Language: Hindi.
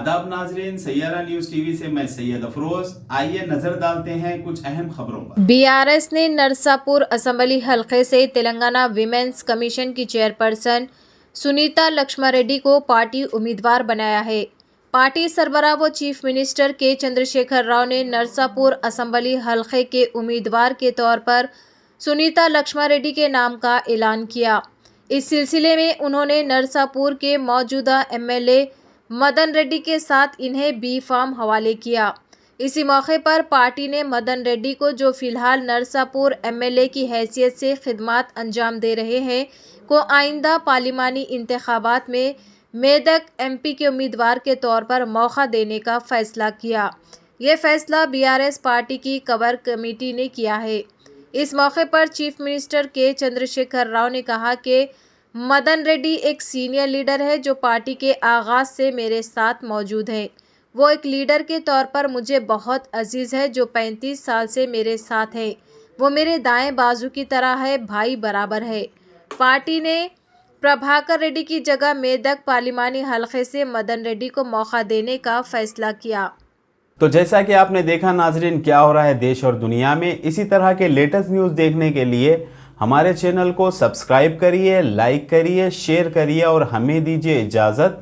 आदाब नाजरीन, सैयारा न्यूज टीवी से मैं सैयद अफरोज। आइए नजर डालते हैं कुछ अहम खबरों पर। बीआरएस ने नरसापुर असेंबली हलके से तेलंगाना विमेंस कमीशन की चेयरपर्सन सुनीता लक्ष्मारेड्डी को पार्टी उम्मीदवार बनाया है। पार्टी सरबराह व चीफ मिनिस्टर के चंद्रशेखर राव ने नरसापुर असेंबली हलके के उम्मीदवार के तौर पर सुनीता लक्ष्मारेड्डी के नाम का ऐलान किया। इस सिलसिले में उन्होंने नरसापुर के मौजूदा एमएलए मदन रेड्डी के साथ इन्हें बी फार्म हवाले किया। इसी मौके पर पार्टी ने मदन रेड्डी को, जो फिलहाल नरसापुर एमएलए की हैसियत से खिदमत अंजाम दे रहे हैं, को आइंदा पार्लिमानी इंतखाबात में मेदक एमपी के उम्मीदवार के तौर पर मौका देने का फैसला किया। ये फैसला बीआरएस पार्टी की कवर कमेटी ने किया है। इस मौके पर चीफ मिनिस्टर के चंद्रशेखर राव ने कहा कि मदन रेड्डी एक सीनियर लीडर है जो पार्टी के आगाज से मेरे साथ मौजूद है। वो एक लीडर के तौर पर मुझे बहुत अजीज़ है, जो 35 साल से मेरे साथ है। वो मेरे दाएं बाजू की तरह है, भाई बराबर है। पार्टी ने प्रभाकर रेड्डी की जगह मेदक पार्लिमानी हलके से मदन रेड्डी को मौका देने का फैसला किया। तो जैसा कि आपने देखा नाजरीन, क्या हो रहा है देश और दुनिया में, इसी तरह के लेटेस्ट न्यूज़ देखने के लिए हमारे चैनल को सब्सक्राइब करिए, लाइक करिए, शेयर करिए और हमें दीजिए इजाज़त।